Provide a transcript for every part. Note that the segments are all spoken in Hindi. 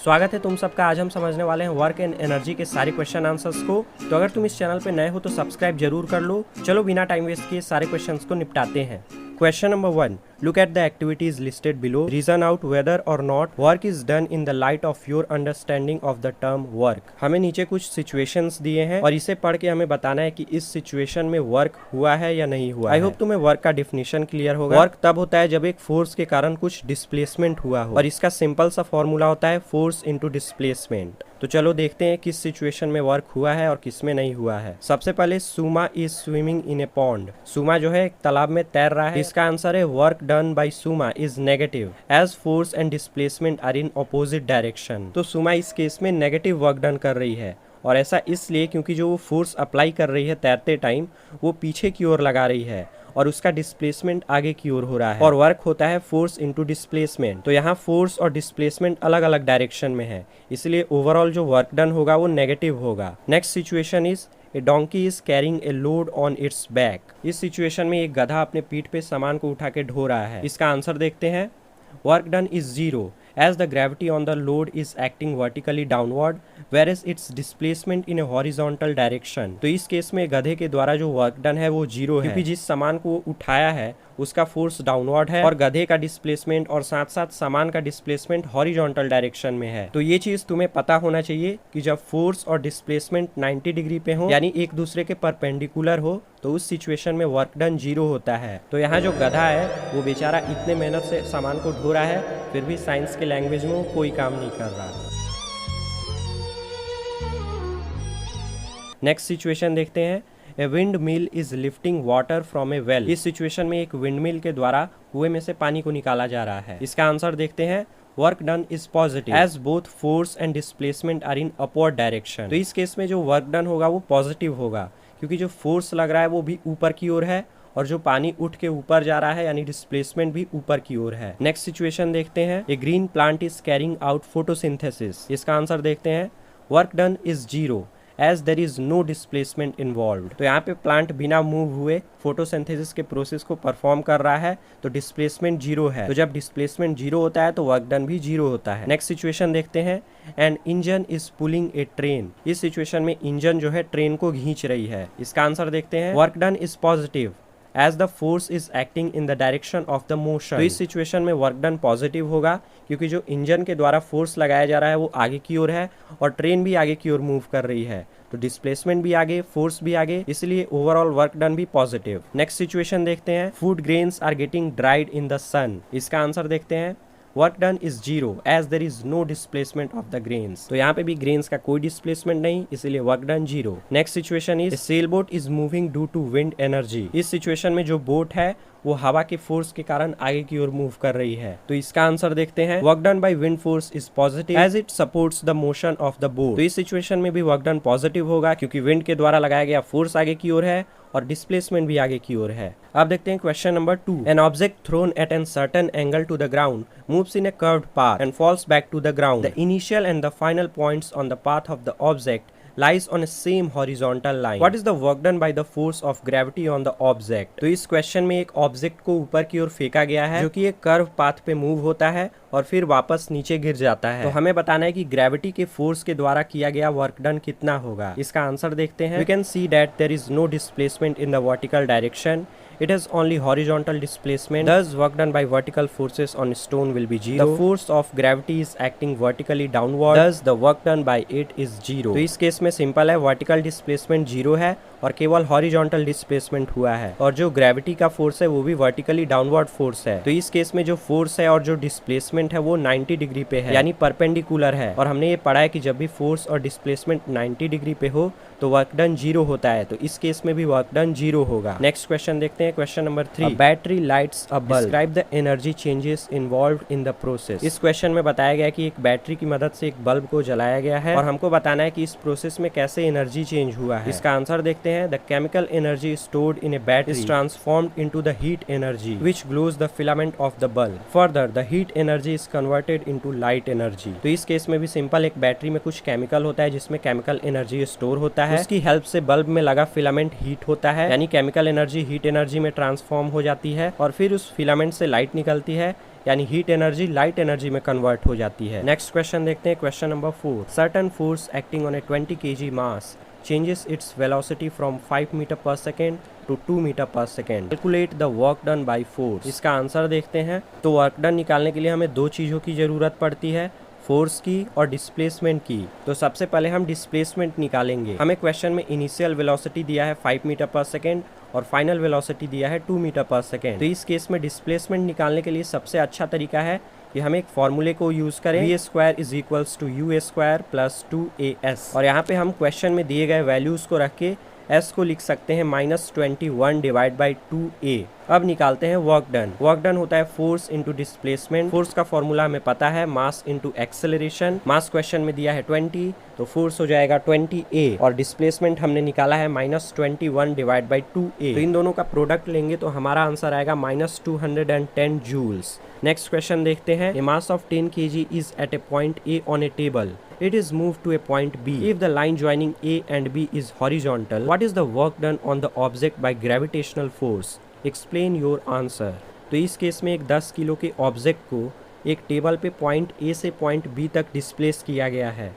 स्वागत है तुम सबका। आज हम समझने वाले हैं वर्क एंड एनर्जी के सारे क्वेश्चन आंसर्स को। तो अगर तुम इस चैनल पे नए हो तो सब्सक्राइब जरूर कर लो। चलो बिना टाइम वेस्ट किए सारे क्वेश्चंस को निपटाते हैं। Question number 1, look at the activities listed below. Reason out whether or not work is done in the light of your understanding of the term work. हमें नीचे कुछ situations दिए हैं और इसे पढ़ के हमें बताना है कि इस situation में work हुआ है या नहीं हुआ है। I hope तुम्हें work का definition clear होगा। Work तब होता है जब एक force के कारण कुछ displacement हुआ हो और इसका simple सा formula होता है force into displacement। तो चलो देखते हैं किस सिचुएशन में वर्क हुआ है और किस में नहीं हुआ है। सबसे पहले Suma is swimming in a pond. Suma जो है एक तालाब में तैर रहा है। इसका आंसर है work done by Suma is negative as force and displacement are in opposite direction. तो सुमा इस केस में नेगेटिव वर्क डन कर रही है और ऐसा इसलिए क्योंकि जो वो फोर्स अप्लाई कर रही है तैरते टाइम वो पीछे की ओर लगा रही है और उसका डिस्प्लेसमेंट आगे की ओर हो रहा है और वर्क होता है फोर्स इनटू डिस्प्लेसमेंट। तो यहाँ फोर्स और डिस्प्लेसमेंट अलग अलग डायरेक्शन में है, इसलिए ओवरऑल जो वर्क डन होगा वो नेगेटिव होगा। Next situation is a donkey is carrying a load on it's back. इस सिचुएशन में एक गधा अपने पीठ पे सामान को उठा के ढो रहा है। इसका आंसर देखते हैं। Work done is 0 as the gravity on the load is acting vertically downward whereas its displacement in a horizontal direction। तो इस केस में गधे के द्वारा जो वर्क डन है वो 0 है क्योंकि जिस सामान को उठाया है उसका फोर्स डाउनवर्ड है और गधे का डिस्प्लेसमेंट और साथ साथ सामान का डिस्प्लेसमेंट हॉरिजॉन्टल डायरेक्शन में है। तो ये चीज तुम्हें पता होना चाहिए कि जब फोर्स और डिस्प्लेसमेंट 90 डिग्री पे हो यानी एक दूसरे के परपेंडिकुलर हो तो उस सिचुएशन में वर्क डन 0 होता है। तो यहाँ जो गधा है वो बेचारा इतने मेहनत से सामान को ढो रहा है फिर भी साइंस के लैंग्वेज में वो कोई काम नहीं कर रहा। नेक्स्ट सिचुएशन देखते हैं। A wind mill is lifting water from A well. इस सिचुएशन में एक विंड मिल के द्वारा कुएं में से पानी को निकाला जा रहा है। इसका आंसर देखते हैं। Work done is positive as both force and displacement are in upward direction. तो इस केस में जो वर्क डन होगा वो पॉजिटिव होगा क्योंकि जो फोर्स लग रहा है वो भी ऊपर की ओर है और जो पानी उठ के ऊपर जा रहा है यानी डिस्प्लेसमेंट भी ऊपर की ओर है। नेक्स्ट सिचुएशन देखते हैं। A green plant is carrying out photosynthesis. इसका आंसर देखते हैं। Work done is 0 as there is no displacement involve. तो यहाँ पे प्लांट बिना मूव हुए फोटोसिंथेसिस के प्रोसेस को परफॉर्म कर रहा है तो डिस्प्लेसमेंट 0 है। तो जब डिस्प्लेसमेंट 0 होता है तो वर्क डन भी 0 होता है। नेक्स्ट सिचुएशन देखते हैं। And engine is pulling a train. इस सिचुएशन में इंजन जो है ट्रेन को खींच रही है। इसका आंसर देखते हैं। Work done is positive as the force is acting in the direction of the motion. तो इस सिचुएशन में वर्क डन पॉजिटिव होगा क्योंकि जो इंजन के द्वारा फोर्स लगाया जा रहा है वो आगे की ओर है और ट्रेन भी आगे की ओर मूव कर रही है तो डिस्प्लेसमेंट भी आगे फोर्स भी आगे, इसलिए ओवरऑल वर्क डन भी पॉजिटिव। नेक्स्ट सिचुएशन देखते हैं। Food grains are getting dried in the sun. इसका आंसर देखते हैं। Work done is 0 as there is no displacement of the grains. तो यहाँ पे भी ग्रेन्स का कोई डिस्प्लेसमेंट नहीं, इसीलिए work done 0। Next situation is sail boat is moving due to wind energy. इस सिचुएशन में जो बोट है वो हवा के फोर्स के कारण आगे की ओर मूव कर रही है। तो इसका आंसर देखते हैं। Work done by wind force is positive as it supports the motion of the boat. तो इस सिचुएशन में भी वर्क डन पॉजिटिव होगा क्योंकि विंड के द्वारा लगाया गया फोर्स आगे की ओर है और डिस्प्लेसमेंट भी आगे की ओर है। अब देखते हैं question number 2। An object thrown at an certain angle to the ground moves in a curved path and falls back to the ground. The initial and the final points on the path of the object lies on a same horizontal line. What is the work done by the force of gravity on the object? तो इस क्वेश्चन में एक ऑब्जेक्ट को ऊपर की ओर फेंका गया है जो कि एक कर्व पाथ पे मूव होता है और फिर वापस नीचे गिर जाता है। तो हमें बताना है कि ग्रेविटी के फोर्स के द्वारा किया गया वर्क डन कितना होगा। इसका आंसर देखते हैं। We can see that there is no displacement in the vertical direction. It has only horizontal displacement. Thus, work done by vertical forces on stone will be 0. The force of gravity is acting vertically downward. Thus, the work done by it is 0. तो इस केस में सिंपल है, वर्टिकल डिस्प्लेसमेंट 0 है और केवल हॉरिजॉन्टल डिस्प्लेसमेंट हुआ है और जो ग्रेविटी का फोर्स है वो भी वर्टिकली डाउनवर्ड फोर्स है। तो इस केस में जो फोर्स है और जो डिस्प्लेसमेंट है वो 90 डिग्री पे है यानी परपेंडिकुलर है और हमने ये पढ़ा है कि जब भी फोर्स और डिस्प्लेसमेंट 90 डिग्री पे हो तो वर्क डन 0 होता है। तो इस केस में भी वर्क डन 0 होगा। नेक्स्ट क्वेश्चन देखते हैं। Question number 3। Battery lights a bulb. Describe the energy changes involved in the process. इस क्वेश्चन में बताया गया कि एक बैटरी की मदद से एक बल्ब को जलाया गया है और हमको बताना है कि इस प्रोसेस में कैसे एनर्जी चेंज हुआ है। इसका आंसर देखते हैं। The chemical energy stored in a battery is transformed into the heat energy which glows the filament of the bulb. Further the heat energy is converted into light energy. तो इस केस में भी सिंपल, एक बैटरी में कुछ केमिकल होता है जिसमें केमिकल एनर्जी स्टोर होता होता है उसकी हेल्प से बल्ब में लगा फिलामेंट हीट होता है, यानी केमिकल एनर्जी हीट एनर्जी में ट्रांसफॉर्म हो जाती है और फिर उस फिलामेंट से लाइट निकलती है, यानी हीट एनर्जी लाइट एनर्जी में कन्वर्ट हो जाती है। नेक्स्ट क्वेश्चन देखते हैं, question number 4। Certain force acting on A 20 kg mass changes its velocity from 5 meter per second to 2 meter per second. Calculate the work done by force. इसका आंसर देखते हैं। तो वर्क डन निकालने के लिए हमें दो चीज़ों की ज़रूरत पड़ती है, फोर्स की और डिस्प्लेसमेंट की। तो सबसे पहले हम डिस्प्लेसमेंट निकालेंगे। हमें क्वेश्चन में इनिशियल वेलोसिटी दिया है 5 मीटर पर सेकेंड और फाइनल वेलोसिटी दिया है 2 मीटर पर सेकेंड। तो इस केस में डिस्प्लेसमेंट निकालने के लिए सबसे अच्छा तरीका है कि हम एक फॉर्मूले को यूज करें, v² is equals to u² plus 2as। और यहाँ पे हम क्वेश्चन में दिए गए वैल्यूज को रख के s को लिख सकते हैं -21 डिवाइड बाई 2a। अब निकालते हैं वर्क डन। वर्क डन होता है फोर्स इंटू डिस्प्लेसमेंट। फोर्स का फॉर्मूला हमें पता है, मास इंटू एक्सेलरेशन। मास क्वेश्चन में दिया है 20, तो फोर्स हो जाएगा 20a और डिस्प्लेसमेंट हमने निकाला है -21 डिवाइड बाई 2a। तो इन दोनों का प्रोडक्ट लेंगे तो हमारा आंसर आएगा -210 जूल्स। नेक्स्ट क्वेश्चन देखते हैं। A mass of 10 kg is at a point A on a table. It is moved to a point B. If the line joining A and B is horizontal, what is the work done on the object by gravitational force? Explain your answer. तो इस केस में एक 10 किलो के ऑब्जेक्ट को एक टेबल पे पॉइंट A से पॉइंट B तक डिस्प्लेस किया गया है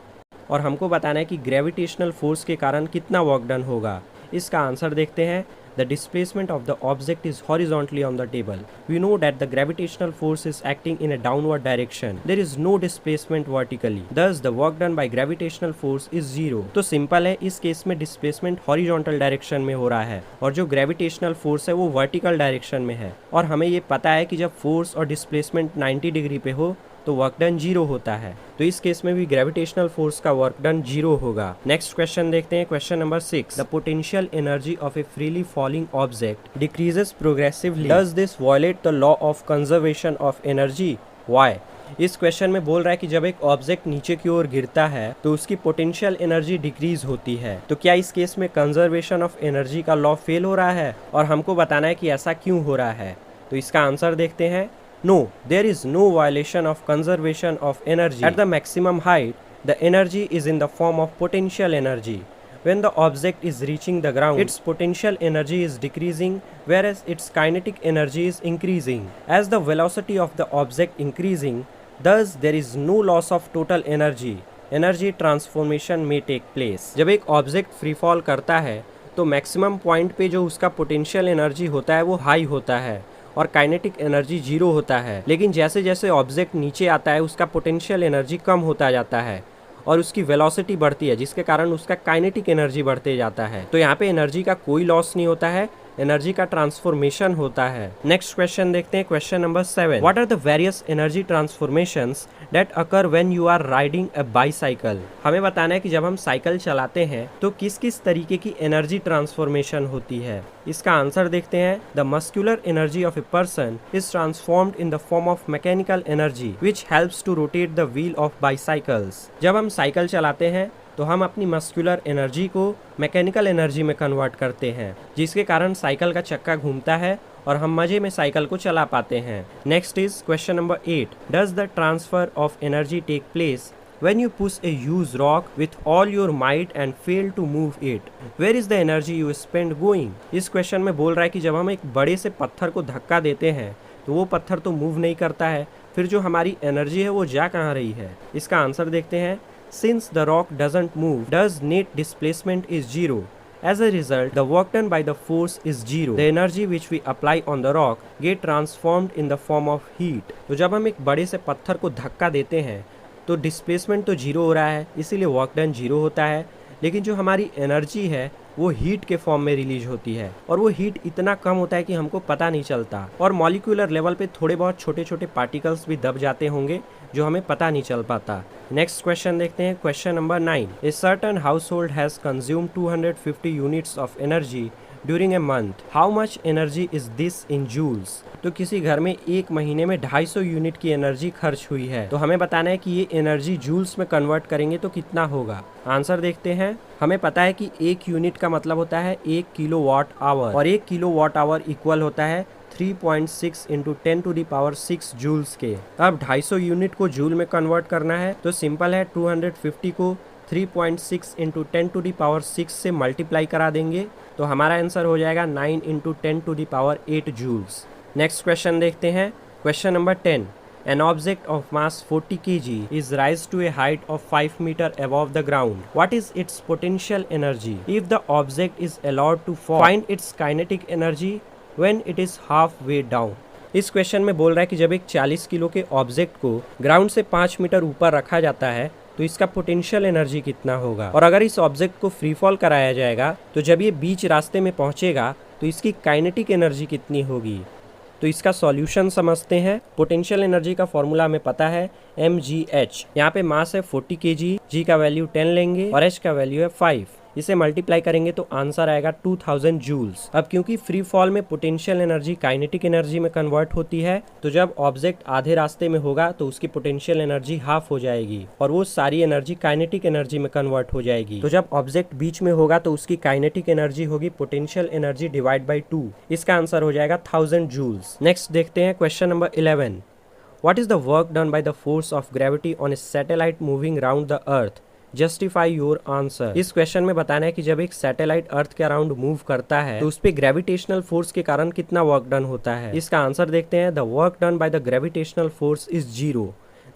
और हमको बताना है कि ग्रेविटेशनल फोर्स के कारण कितना वर्क डन होगा। इसका आंसर देखते हैं। The displacement of the object is horizontally on the table. We know that the gravitational force is acting in a downward direction. There is no displacement vertically. Thus, the work done by gravitational force is 0. तो सिंपल है, इस केस में डिस्प्लेसमेंट हॉरिजॉन्टल डायरेक्शन में हो रहा है और जो ग्रेविटेशनल फोर्स है वो वर्टिकल डायरेक्शन में है। और हमें ये पता है कि जब फोर्स और डिस्प्लेसमेंट 90 डिग्री पे हो तो वर्क डन 0 होता है। तो इस केस में भी ग्रेविटेशनल फोर्स का वर्क डन 0 होगा। नेक्स्ट क्वेश्चन देखते हैं, question number 6। The potential energy of A freely falling object decreases progressively. Does this violate the law of conservation of energy? Why? इस क्वेश्चन में बोल रहा है कि जब एक ऑब्जेक्ट नीचे की ओर गिरता है तो उसकी पोटेंशियल एनर्जी डिक्रीज होती है। तो क्या इस केस में कंजर्वेशन ऑफ एनर्जी का लॉ फेल हो रहा है? और हमको बताना है कि ऐसा क्यों हो रहा है। तो इसका आंसर देखते हैं। No, there is no violation of conservation of energy. At the maximum height, the energy is in the form of potential energy. When the object is reaching the ground, its potential energy is decreasing, whereas its kinetic energy is increasing. As the velocity of the object increasing, thus there is no loss of total energy. Energy transformation may take place. जब एक ऑब्जेक्ट फ्री फॉल करता है तो मैक्सिमम पॉइंट पे जो उसका पोटेंशियल एनर्जी होता है वो हाई होता है और काइनेटिक एनर्जी 0 होता है। लेकिन जैसे जैसे ऑब्जेक्ट नीचे आता है उसका पोटेंशियल एनर्जी कम होता जाता है और उसकी वेलोसिटी बढ़ती है, जिसके कारण उसका काइनेटिक एनर्जी बढ़ते जाता है। तो यहाँ पे एनर्जी का कोई लॉस नहीं होता है, एनर्जी का ट्रांसफॉर्मेशन होता है। नेक्स्ट क्वेश्चन देखते हैं, question number 7। What are the various energy transformations that occur when you are riding a bicycle? हमें बताना है कि जब हम साइकिल चलाते हैं तो किस किस तरीके की एनर्जी ट्रांसफॉर्मेशन होती है। इसका आंसर देखते हैं। The muscular energy of a person is transformed in the form of mechanical energy which helps to rotate the wheel of bicycles. जब हम साइकिल चलाते हैं तो हम अपनी मस्कुलर एनर्जी को मैकेनिकल एनर्जी में कन्वर्ट करते हैं, जिसके कारण साइकिल का चक्का घूमता है और हम मजे में साइकिल को चला पाते हैं। Next is question number 8। Does the transfer of energy take place when you push a huge rock with all your might and fail to move it? Where is the energy you spend going? इस क्वेश्चन में बोल रहा है कि जब हम एक बड़े से पत्थर को धक्का देते हैं तो वो पत्थर तो मूव नहीं करता है, फिर जो हमारी एनर्जी है वो जा कहाँ रही है। इसका आंसर देखते हैं। Since the rock doesn't move, thus net displacement is 0. As a result, the work done by the force is 0. The energy which we apply on the rock get transformed in the form of heat. तो जब हम एक बड़े से पत्थर को धक्का देते हैं तो डिस्प्लेसमेंट तो 0 हो रहा है, इसीलिए वर्क डन 0 होता है, लेकिन जो हमारी एनर्जी है वो हीट के फॉर्म में रिलीज होती है और वो हीट इतना कम होता है कि हमको पता नहीं चलता और मॉलिक्यूलर लेवल पे थोड़े बहुत छोटे छोटे पार्टिकल्स भी दब जाते होंगे जो हमें पता नहीं चल पाता। नेक्स्ट क्वेश्चन देखते हैं, question number 9। A certain household has consumed 250 units of energy during a month. How much energy is this in joules? तो किसी घर में एक महीने में 250 यूनिट की एनर्जी खर्च हुई है, तो हमें बताना है कि ये एनर्जी जूल्स में कन्वर्ट करेंगे तो कितना होगा। आंसर देखते हैं। हमें पता है कि 1 यूनिट का मतलब होता है 1 किलोवाट आवर और 1 किलोवाट आवर इक्वल होता है 3.6 इंटू 10⁶ जूल्स के। अब 250 यूनिट को जूल में कन्वर्ट करना है तो सिंपल है, 250 को 3.6 इंटू 10⁻6 से मल्टीप्लाई करा देंगे तो हमारा आंसर हो जाएगा 9 इंटू 10⁸ जूल्स। नेक्स्ट क्वेश्चन देखते हैं। Question number 10। An object of mass 40 kg is raised to a height of 5 meter above the ground. What is its potential energy? If the object is allowed to fall, find its kinetic energy when it is halfway down. इस क्वेश्चन में बोल रहा है कि जब एक 40 किलो के ऑब्जेक्ट को ग्राउंड से 5 मीटर ऊपर रखा जाता है तो इसका पोटेंशियल एनर्जी कितना होगा, और अगर इस ऑब्जेक्ट को फ्री फॉल कराया जाएगा तो जब ये बीच रास्ते में पहुंचेगा तो इसकी काइनेटिक एनर्जी कितनी होगी। तो इसका सॉल्यूशन समझते हैं। पोटेंशियल एनर्जी का फॉर्मूला हमें पता है mgh। यहाँ पे मास है 40 kg, g का वैल्यू 10 लेंगे और h का वैल्यू है 5। इसे मल्टीप्लाई करेंगे तो आंसर आएगा 2000 जूल्स। अब क्योंकि फ्री फॉल में पोटेंशियल एनर्जी काइनेटिक एनर्जी में कन्वर्ट होती है तो जब ऑब्जेक्ट आधे रास्ते में होगा तो उसकी पोटेंशियल एनर्जी हाफ हो जाएगी और वो सारी एनर्जी काइनेटिक एनर्जी में कन्वर्ट हो जाएगी। तो जब ऑब्जेक्ट बीच में होगा तो उसकी काइनेटिक एनर्जी होगी पोटेंशियल एनर्जी डिवाइड बाई 2। इसका आंसर हो जाएगा 1000 जूल्स। नेक्स्ट देखते हैं question number 11। What is the work done by the force of gravity on a satellite moving round the earth? Justify your answer. इस क्वेश्चन में बताना है कि जब एक सैटेलाइट अर्थ के अराउंड मूव करता है तो उस पे ग्रेविटेशनल फोर्स के कारण कितना वर्क डन होता है। इसका आंसर देखते हैं। The work done by the gravitational force is 0।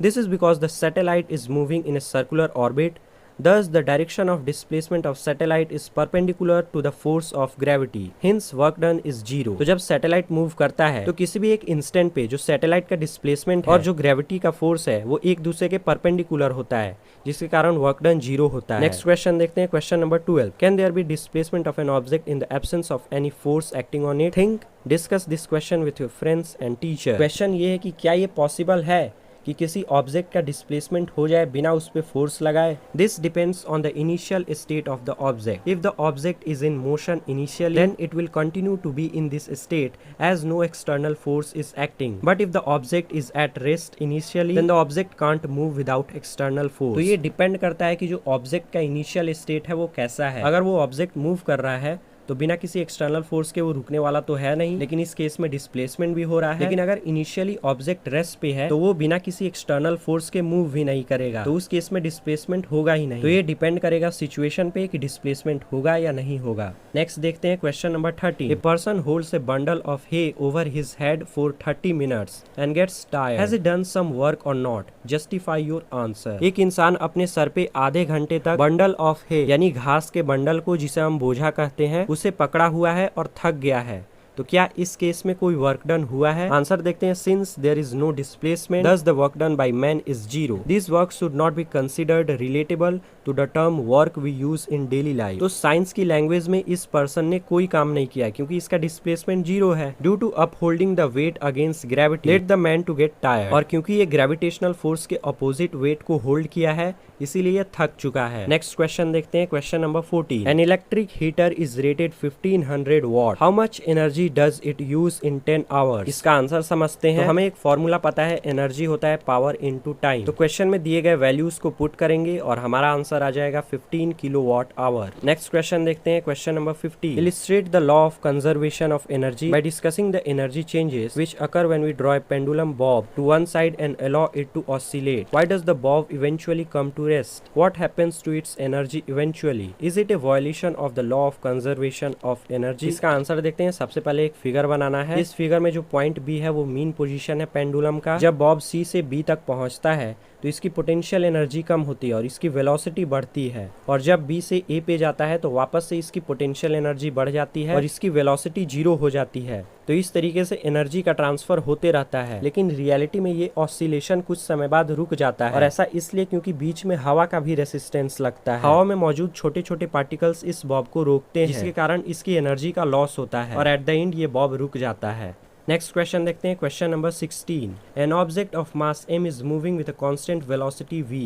This is because the satellite is moving in a circular orbit. Thus, the direction of displacement of satellite is perpendicular to the force of gravity. Hence, work done is 0. तो जब सैटेलाइट मूव करता है तो किसी भी एक इंस्टेंट पे जो सैटेलाइट का डिस्प्लेसमेंट और जो ग्रेविटी का फोर्स है वो एक दूसरे के परपेंडिकुलर होता है, जिसके कारण वर्क डन 0 होता है। नेक्स्ट क्वेश्चन देखते हैं। Question number 12। Can there be displacement of an object in the absence of any force acting on it? Think, discuss this question with your friends and teacher. Question ये है कि क्या ये पॉसिबल है कि किसी ऑब्जेक्ट का डिस्प्लेसमेंट हो जाए बिना उस पे फोर्स लगाए। This depends on the initial state of the object. If the object is in motion initially then it will continue to be in this state as no external force is acting, but if the object is at rest initially then the object can't move without external force. तो ये डिपेंड करता है कि जो ऑब्जेक्ट का इनिशियल स्टेट है वो कैसा है। अगर वो ऑब्जेक्ट मूव कर रहा है तो बिना किसी एक्सटर्नल फोर्स के वो रुकने वाला तो है नहीं, लेकिन इस केस में डिस्प्लेसमेंट भी हो रहा है। लेकिन अगर इनिशियली ऑब्जेक्ट रेस्ट पे है तो वो बिना किसी एक्सटर्नल फोर्स के मूव भी नहीं करेगा, तो उस केस में डिस्प्लेसमेंट होगा ही नहीं। तो ये डिपेंड करेगा सिचुएशन पे कि डिस्प्लेसमेंट होगा या नहीं होगा। नेक्स्ट देखते हैं question number 13। A person holds a bundle of hay over his head for 30 minutes and gets tired. Has it done some work और नॉट? Justify your answer. एक इंसान अपने सर पे आधे घंटे तक बंडल ऑफ हे यानी घास के बंडल को, जिसे हम बोझा कहते हैं, उसे पकड़ा हुआ है और थक गया है, तो क्या इस केस में कोई वर्क डन हुआ है? आंसर देखते हैं। Since there is no displacement thus the work done by man is 0. This work should not be considered relatable to the term work we use in daily life. तो साइंस की लैंग्वेज में इस पर्सन ने कोई काम नहीं किया क्योंकि इसका डिस्प्लेसमेंट 0 है। Due to upholding the weight against gravity let the man to get tired. और क्योंकि ये ग्रेविटेशनल फोर्स के अपोजिट वेट को होल्ड किया है इसीलिए ये थक चुका है। नेक्स्ट क्वेश्चन देखते हैं। Question number 14। An electric heater is rated 1500 what. How much energy does it use in 10 hours? इसका आंसर समझते हैं। तो हमें एक फॉर्मूला पता है, एनर्जी होता है पावर इनटू टाइम। तो क्वेश्चन में दिए गए वैल्यूज को पुट करेंगे और हमारा आंसर आ जाएगा 15 किलोवाट आवर। नेक्स्ट क्वेश्चन देखते हैं। Question number 15। Illustrate the law of conservation of energy by discussing the energy changes which occur when we draw a pendulum bob to one side and allow it to oscillate. Why does the bob eventually come to rest? What happens to its energy eventually? Is it a violation of the law of conservation of energy? इसका आंसर देखते हैं। सबसे पहले एक फिगर बनाना है। इस फिगर में जो पॉइंट बी है वो मीन पोजीशन है पेंडुलम का। जब बॉब सी से बी तक पहुंचता है तो इसकी पोटेंशियल एनर्जी कम होती है और इसकी वेलोसिटी बढ़ती है, और जब बी से ए पे जाता है तो वापस से इसकी पोटेंशियल एनर्जी बढ़ जाती है और इसकी वेलोसिटी 0 हो जाती है। तो इस तरीके से एनर्जी का ट्रांसफर होते रहता है, लेकिन रियलिटी में ये ऑसिलेशन कुछ समय बाद रुक जाता है। और ऐसा इसलिए क्योंकि बीच में हवा का भी रेसिस्टेंस लगता है। हवा में मौजूद छोटे छोटे पार्टिकल्स इस बॉब को रोकते हैं, जिसके कारण इसकी एनर्जी का लॉस होता है और एट द एंड ये बॉब रुक जाता है। नेक्स्ट क्वेश्चन देखते हैं। Question number 16। An object of mass m is moving with a constant velocity v.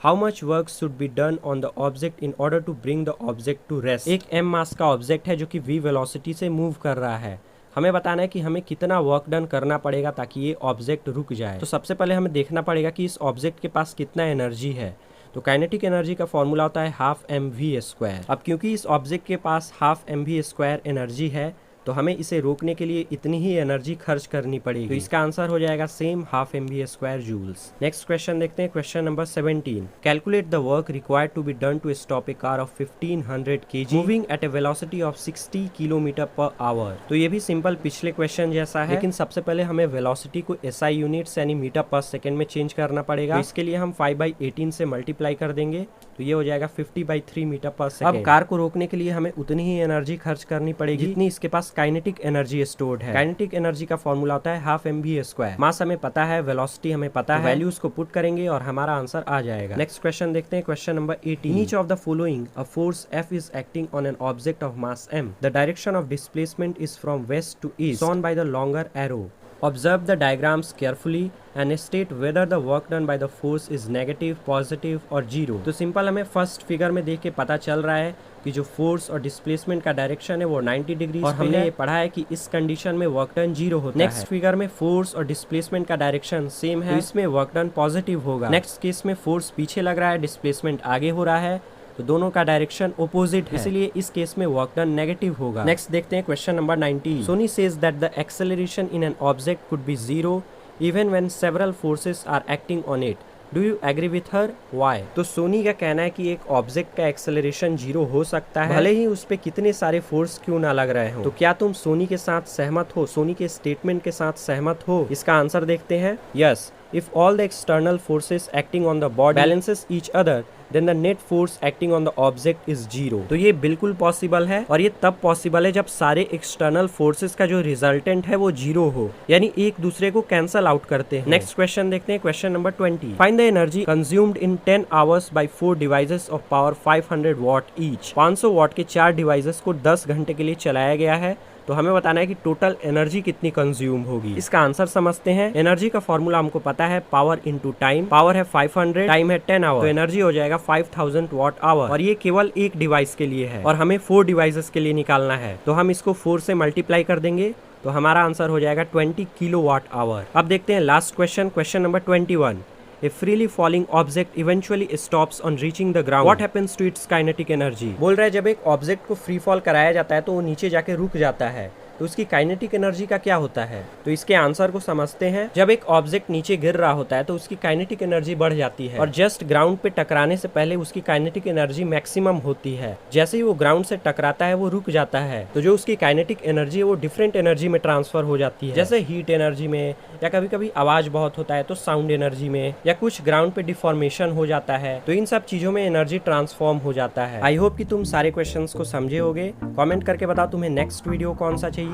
How much work should be done on the object in order to bring the object to rest? एक m मास का ऑब्जेक्ट है जो कि v वेलोसिटी से मूव कर रहा है। हमें बताना है कि हमें कितना वर्क डन करना पड़ेगा ताकि ये ऑब्जेक्ट रुक जाए। तो सबसे पहले हमें देखना पड़ेगा कि इस ऑब्जेक्ट के पास कितना एनर्जी है। तो काइनेटिक एनर्जी का फॉर्मूला होता है ½ mv²। अब क्योंकि इस ऑब्जेक्ट के पास ½ mv² एनर्जी है तो हमें इसे रोकने के लिए इतनी ही एनर्जी खर्च करनी पड़ेगी। तो इसका आंसर हो जाएगा same half MV² joules. Next question देखते हैं, question number 17। Calculate the work required to be done to stop a car of 1500 kg moving at a velocity of 60 km/h। तो ये भी सिंपल पिछले क्वेश्चन जैसा है, लेकिन सबसे पहले हमें वेलोसिटी को SI यूनिट्स यानी मीटर पर सेकेंड में चेंज करना पड़ेगा। तो इसके लिए हम 5/18 से मल्टीप्लाई कर देंगे, तो ये हो जाएगा 50/3 मीटर पर सेकेंड। अब कार को रोकने के लिए हमें उतनी ही एनर्जी खर्च करनी पड़ेगी जितनी इसके पास काइनेटिक एनर्जी स्टोर्ड है। काइनेटिक एनर्जी का फॉर्मूला होता है हाफ MV²। मास हमें पता है, वेलोसिटी हमें पता है, वैल्यूज को पुट करेंगे और हमारा आंसर आ जाएगा। नेक्स्ट क्वेश्चन देखते हैं, question number 18। Each of the following a force F is acting on an object of mass m। The direction of displacement is from west to east shown by the longer arrow। Observe the diagrams carefully and state whether the work done by the force is negative, positive और zero। तो सिंपल हमें फर्स्ट फिगर में देख के पता चल रहा है कि जो फोर्स और डिस्प्लेसमेंट का डायरेक्शन है वो 90 डिग्री और हमने ये पढ़ा है कि इस कंडीशन में वर्क डन 0 होता है। नेक्स्ट फिगर में फोर्स और डिस्प्लेसमेंट का डायरेक्शन सेम है, तो इसमें वर्क डन पॉजिटिव होगा। नेक्स्ट केस में फोर्स पीछे लग रहा है, डिस्प्लेसमेंट आगे हो रहा है, तो दोनों का डायरेक्शन ओपोजिट है, इसलिए इस केस में वर्क डन नेगेटिव होगा। नेक्स्ट देखते हैं question number 19। Soni says that the acceleration in an object could be 0 even when several forces are acting on it. Do you agree with her, why? तो सोनी का कहना है कि एक ऑब्जेक्ट का एक्सेलरेशन 0 हो सकता है भले ही उस पे कितने सारे फोर्स क्यों ना लग रहे हो। तो क्या तुम सोनी के साथ सहमत हो, सोनी के स्टेटमेंट के साथ सहमत हो? इसका आंसर देखते हैं, yes. If all the external forces acting on the body balances each other, then the net force acting on the object is 0। तो ये बिल्कुल पॉसिबल है और ये तब पॉसिबल है जब सारे एक्सटर्नल फोर्सेस का जो रिजल्टेंट है वो 0 हो, यानी एक दूसरे को कैंसल आउट करते हैं। नेक्स्ट क्वेश्चन देखते हैं, question number 20। Find the energy consumed in 10 hours by 4 devices of power 500 watt each. 500 watt के 4 डिवाइसेस को 10 घंटे के लिए चलाया गया है, तो हमें बताना है कि टोटल एनर्जी कितनी कंज्यूम होगी। इसका आंसर समझते हैं। एनर्जी का फॉर्मूला हमको पता है, पावर इनटू टाइम। पावर है 500, टाइम है 10 आवर, तो एनर्जी हो जाएगा 5000 वाट आवर और ये केवल एक डिवाइस के लिए है और हमें 4 डिवाइसेस के लिए निकालना है, तो हम इसको 4 से मल्टीप्लाई कर देंगे, तो हमारा आंसर हो जाएगा 20 किलोवाट आवर। अब देखते हैं last question, question number 21। A freely falling object eventually stops on reaching the ground. What happens to its kinetic energy? बोल रहा है जब एक ऑब्जेक्ट को फ्री फॉल कराया जाता है तो वो नीचे जाके रुक जाता है, तो उसकी काइनेटिक एनर्जी का क्या होता है? तो इसके आंसर को समझते हैं। जब एक ऑब्जेक्ट नीचे गिर रहा होता है तो उसकी काइनेटिक एनर्जी बढ़ जाती है और जस्ट ग्राउंड पे टकराने से पहले उसकी काइनेटिक एनर्जी मैक्सिमम होती है। जैसे ही वो ग्राउंड से टकराता है वो रुक जाता है, तो जो उसकी काइनेटिक एनर्जी है वो डिफरेंट एनर्जी में ट्रांसफर हो जाती है, जैसे हीट एनर्जी में, या कभी कभी आवाज बहुत होता है तो साउंड एनर्जी में, या कुछ ग्राउंड पे डिफॉर्मेशन हो जाता है, तो इन सब चीजों में एनर्जी ट्रांसफॉर्म हो जाता है। आई होप कि तुम सारे क्वेश्चंस को समझे होगे। कमेंट करके बताओ तुम्हें नेक्स्ट वीडियो कौन सा चाहिए।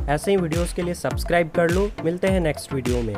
ऐसे ही वीडियोस के लिए सब्सक्राइब कर लो। मिलते हैं नेक्स्ट वीडियो में।